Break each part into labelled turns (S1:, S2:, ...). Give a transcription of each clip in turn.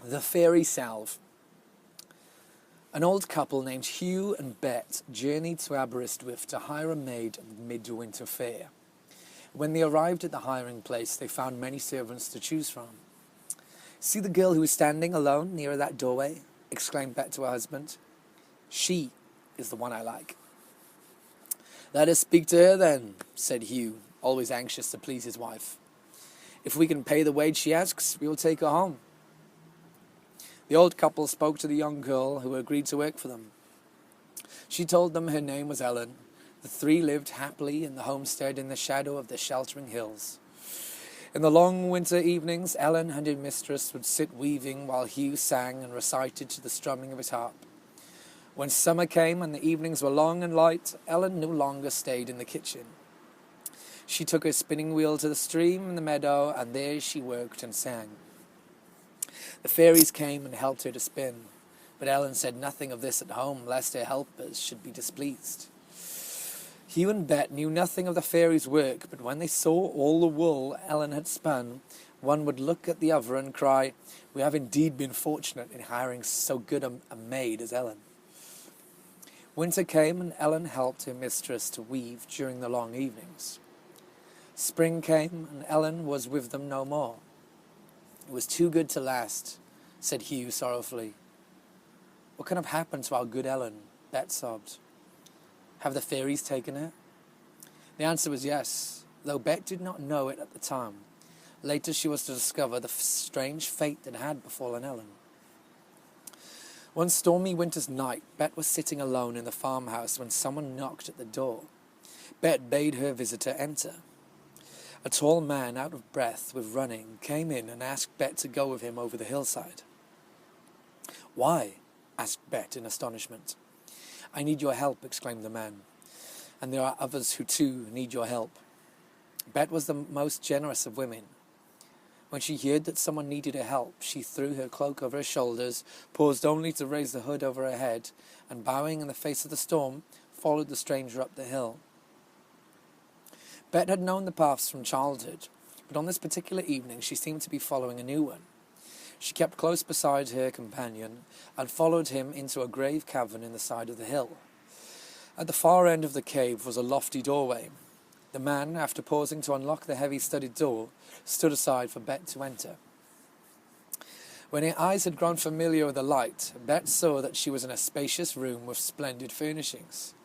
S1: The Fairy Salve. An old couple named Hugh and Bet journeyed to Aberystwyth to hire a maid at the midwinter fair. When they arrived at the hiring place, they found many servants to choose from. "See the girl who is standing alone near that doorway?" exclaimed Bet to her husband. "She is the one I like." "Let us speak to her then," said Hugh, always anxious to please his wife. "If we can pay the wage she asks, we will take her home." The old couple spoke to the young girl, who agreed to work for them. She told them her name was Ellen. The three lived happily in the homestead in the shadow of the sheltering hills. In the long winter evenings, Ellen and her mistress would sit weaving while Hugh sang and recited to the strumming of his harp. When summer came and the evenings were long and light, Ellen no longer stayed in the kitchen. She took her spinning wheel to the stream in the meadow, and there she worked and sang. The fairies came and helped her to spin, but Ellen said nothing of this at home, lest her helpers should be displeased. Hugh and Bet knew nothing of the fairies' work, but when they saw all the wool Ellen had spun, one would look at the other and cry, "We have indeed been fortunate in hiring so good a maid as Ellen." Winter came, and Ellen helped her mistress to weave during the long evenings. Spring came, and Ellen was with them no more. "It was too good to last," said Hugh sorrowfully. "What can have happened to our good Ellen?" Bet sobbed. "Have the fairies taken her?" The answer was yes, though Bet did not know it at the time. Later she was to discover the strange fate that had befallen Ellen. One stormy winter's night, Bet was sitting alone in the farmhouse when someone knocked at the door. Bet bade her visitor enter. A tall man, out of breath with running, came in and asked Bet to go with him over the hillside. "Why?" asked Bet in astonishment. "I need your help," exclaimed the man, "and there are others who too need your help." Bet was the most generous of women. When she heard that someone needed her help, she threw her cloak over her shoulders, paused only to raise the hood over her head, and bowing in the face of the storm, followed the stranger up the hill. Bet had known the paths from childhood, but on this particular evening she seemed to be following a new one. She kept close beside her companion and followed him into a grave cavern in the side of the hill. At the far end of the cave was a lofty doorway. The man, after pausing to unlock the heavy studded door, stood aside for Bet to enter. When her eyes had grown familiar with the light, Bet saw that she was in a spacious room with splendid furnishings.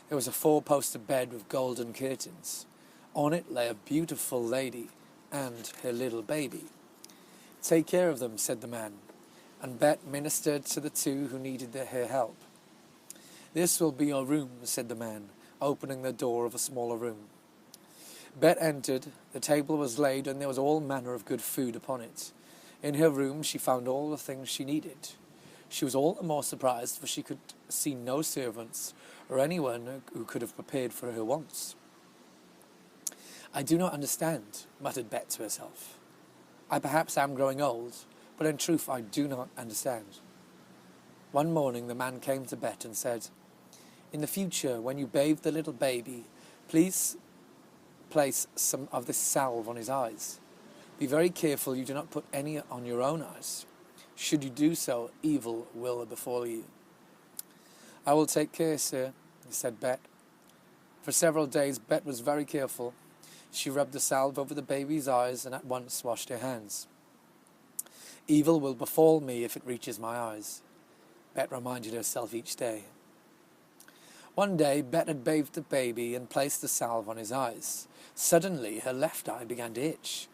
S1: There was a four-poster bed with golden curtains. On it lay a beautiful lady and her little baby. "Take care of them," said the man, and Bet ministered to the two who needed her help. "This will be your room," said the man, opening the door of a smaller room. Bet entered. The table was laid, and there was all manner of good food upon it. In her room she found all the things she needed. She was all the more surprised, for she could see no servants or anyone who could have prepared for her wants. "I do not understand," muttered Bet to herself. "I perhaps am growing old, but in truth I do not understand." One morning the man came to Bet and said, "In the future, when you bathe the little baby, please place some of this salve on his eyes. Be very careful you do not put any on your own eyes. Should you do so, evil will befall you." "I will take care, sir," said Bet. For several days Bet was very careful. She rubbed the salve over the baby's eyes and at once washed her hands. "Evil will befall me if it reaches my eyes," Bet reminded herself each day. One day Bet had bathed the baby and placed the salve on his eyes. Suddenly her left eye began to itch.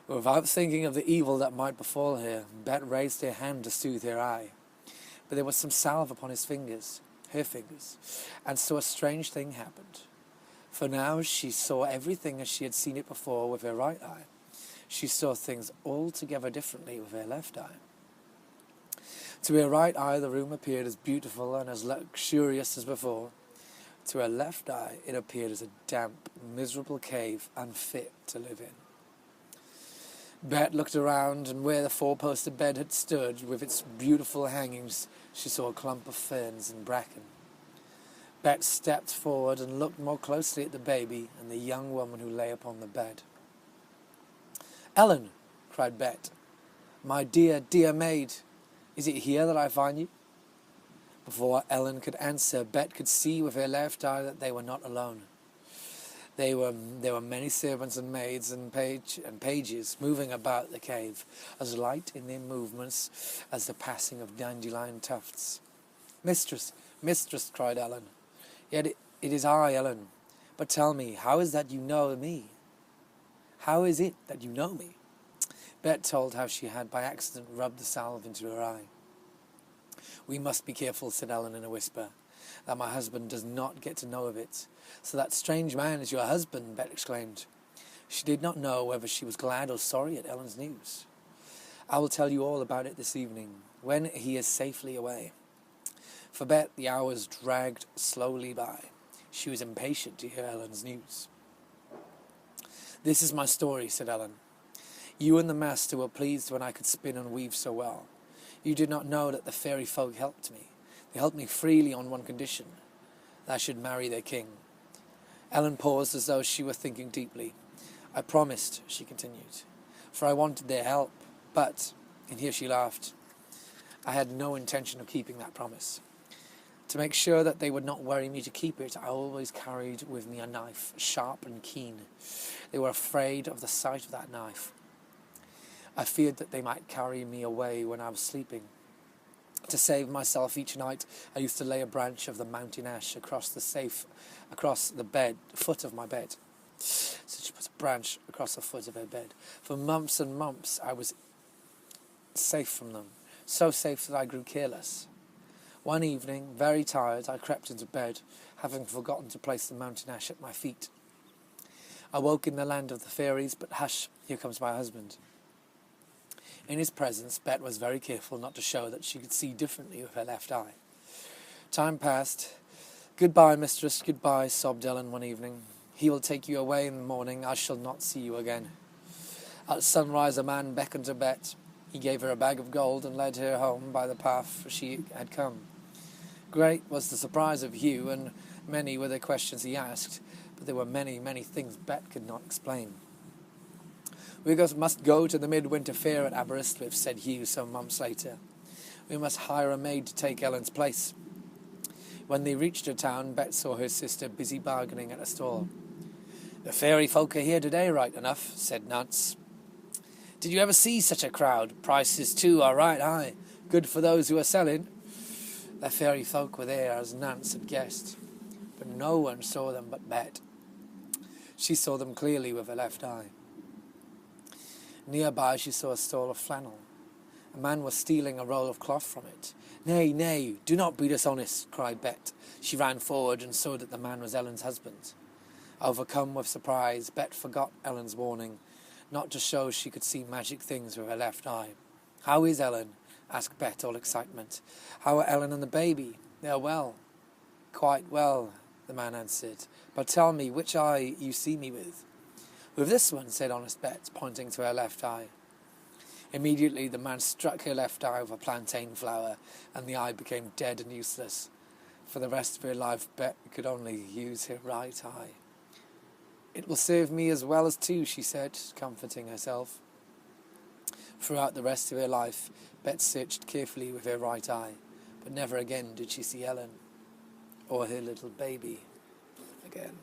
S1: Without thinking of the evil that might befall her, Bet raised her hand to soothe her eye. But there was some salve upon her fingers, and so a strange thing happened. For now she saw everything as she had seen it before with her right eye. She saw things altogether differently with her left eye. To her right eye the room appeared as beautiful and as luxurious as before. To her left eye it appeared as a damp, miserable cave unfit to live in. Bet looked around, and where the four-poster bed had stood with its beautiful hangings, she saw a clump of ferns and bracken. Bet stepped forward and looked more closely at the baby and the young woman who lay upon the bed. "Ellen," cried Bet, "my dear, dear maid, Is it here that I find you? Before Ellen could answer, Bet could see with her left eye that they were not alone. There were many servants and maids and pages moving about the cave, as light in their movements as the passing of dandelion tufts. "Mistress, mistress," cried Ellen. "Yet it is I, Ellen. But tell me, how is that you know me? How is it that you know me?" Bet told how she had by accident rubbed the salve into her eye. "We must be careful," said Ellen in a whisper, "that my husband does not get to know of it." "So that strange man is your husband?" Bet exclaimed. She did not know whether she was glad or sorry at Ellen's news. "I will tell you all about it this evening, when he is safely away." For Bet, the hours dragged slowly by. She was impatient to hear Ellen's news. "This is my story," said Ellen. "You and the master were pleased when I could spin and weave so well. You did not know that the fairy folk helped me. They helped me freely on one condition, that I should marry their king." Ellen paused as though she were thinking deeply. "I promised," she continued, "for I wanted their help, but," and here she laughed, "I had no intention of keeping that promise. To make sure that they would not worry me to keep it, I always carried with me a knife, sharp and keen. They were afraid of the sight of that knife. I feared that they might carry me away when I was sleeping. To save myself each night, I used to lay a branch of the mountain ash across the foot of my bed." So she put a branch across the foot of her bed. "For months and months I was safe from them, so safe that I grew careless. One evening, very tired, I crept into bed, having forgotten to place the mountain ash at my feet. I woke in the land of the fairies, but hush, here comes my husband. In his presence, Bet was very careful not to show that she could see differently with her left eye. Time passed. "Goodbye, mistress, goodbye," sobbed Ellen one evening. "He will take you away in the morning. I shall not see you again." At sunrise, a man beckoned to Bet. He gave her a bag of gold and led her home by the path she had come. Great was the surprise of Hugh, and many were the questions he asked, but there were many, many things Bet could not explain. "We must go to the midwinter fair at Aberystwyth," said Hugh some months later. "We must hire a maid to take Ellen's place." When they reached her town, Bet saw her sister busy bargaining at a stall. "The fairy folk are here today, right enough," said Nance. "Did you ever see such a crowd? Prices, too, are right high. Good for those who are selling." The fairy folk were there, as Nance had guessed, but no one saw them but Bet. She saw them clearly with her left eye. Nearby she saw a stall of flannel. A man was stealing a roll of cloth from it. "Nay, nay, do not be dishonest," cried Bet. She ran forward and saw that the man was Ellen's husband. Overcome with surprise, Bet forgot Ellen's warning, not to show she could see magic things with her left eye. "How is Ellen?" asked Bet, all excitement. "How are Ellen and the baby?" "They are well." "Quite well," the man answered. "But tell me which eye you see me with." "With this one," said honest Bet, pointing to her left eye. Immediately the man struck her left eye with a plantain flower, and the eye became dead and useless. For the rest of her life, Bet could only use her right eye. "It will serve me as well as two," she said, comforting herself. Throughout the rest of her life, Bet searched carefully with her right eye, but never again did she see Ellen or her little baby again.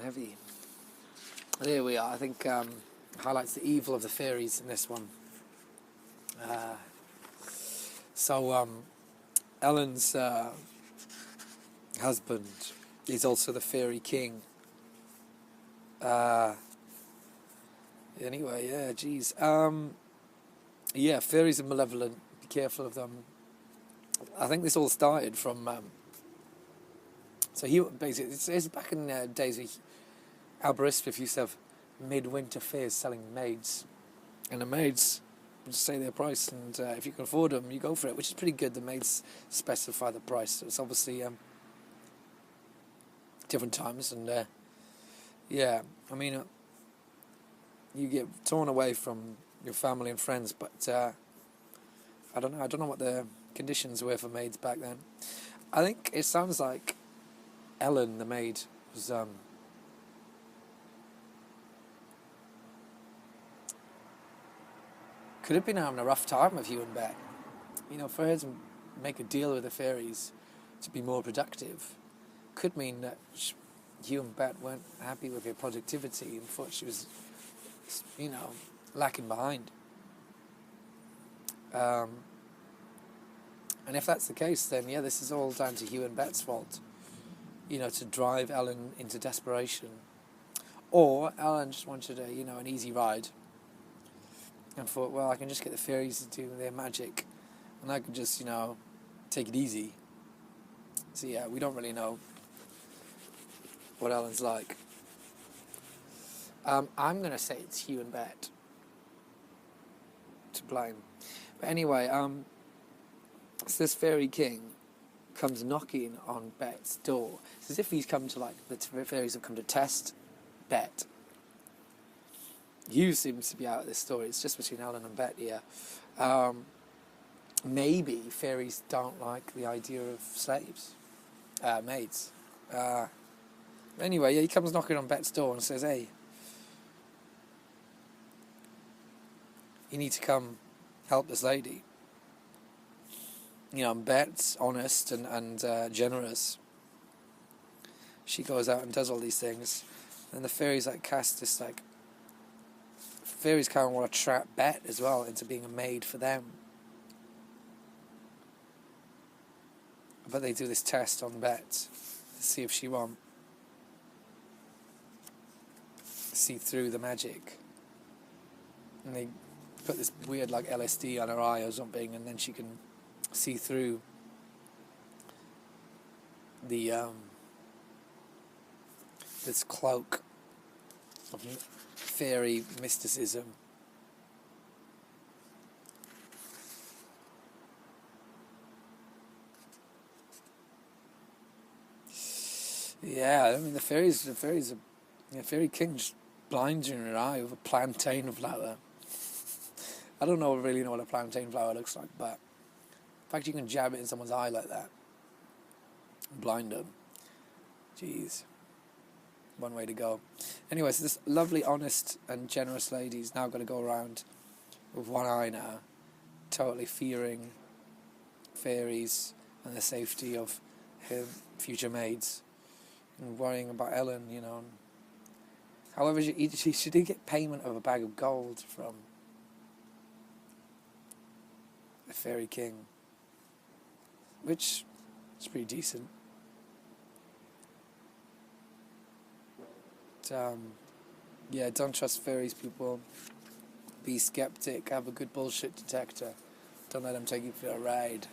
S1: Heavy. There we are. I think highlights the evil of the fairies in this one. Ellen's husband is also the fairy king. Anyway, yeah, geez. Yeah, fairies are malevolent. Be careful of them. I think this all started from... so he basically... It's back in the days of Aberystwyth used to have midwinter fairs selling maids. And the maids would say their price, and if you can afford them, you go for it, which is pretty good. The maids specify the price. So it's obviously different times, and yeah, I mean... you get torn away from your family and friends, but I don't know what the conditions were for maids back then. I think it sounds like Ellen, the maid, was could have been having a rough time with Hugh and Bet. You know, for her to make a deal with the fairies to be more productive could mean that Hugh and Bet weren't happy with her productivity and thought she was, you know, lacking behind. And if that's the case, then yeah, this is all down to Hugh and Bet's fault. You know, to drive Ellen into desperation. Or Ellen just wanted an easy ride. And thought, well, I can just get the fairies to do their magic. And I could just, take it easy. So yeah, we don't really know what Ellen's like. I'm going to say it's Hugh and Bet to blame. But anyway, so this fairy king comes knocking on Bet's door. It's as if he's come to, the fairies have come to test Bet. Hugh seems to be out of this story. It's just between Ellen and Bet here. Maybe fairies don't like the idea of slaves, maids. Anyway, yeah, he comes knocking on Bet's door and says, hey, you need to come help this lady. Bet's honest and generous. She goes out and does all these things. And the fairies cast this fairies kind of want to trap Bet as well into being a maid for them. But they do this test on Bet to see if she won't see through the magic. And they put this weird LSD on her eye or something, and then she can see through the this cloak of fairy mysticism. Yeah, I mean the fairy king just blinds you in her eye with a plantain flower. I don't really know what a plantain flower looks like, but the fact you can jab it in someone's eye like that and blind them, jeez, one way to go. Anyway, so this lovely, honest and generous lady's now going to go around with one eye now, totally fearing fairies and the safety of her future maids, and worrying about Ellen, However, she did get payment of a bag of gold from the fairy king, which is pretty decent. But, yeah, don't trust fairies, people. Be skeptic. Have a good bullshit detector. Don't let them take you for a ride.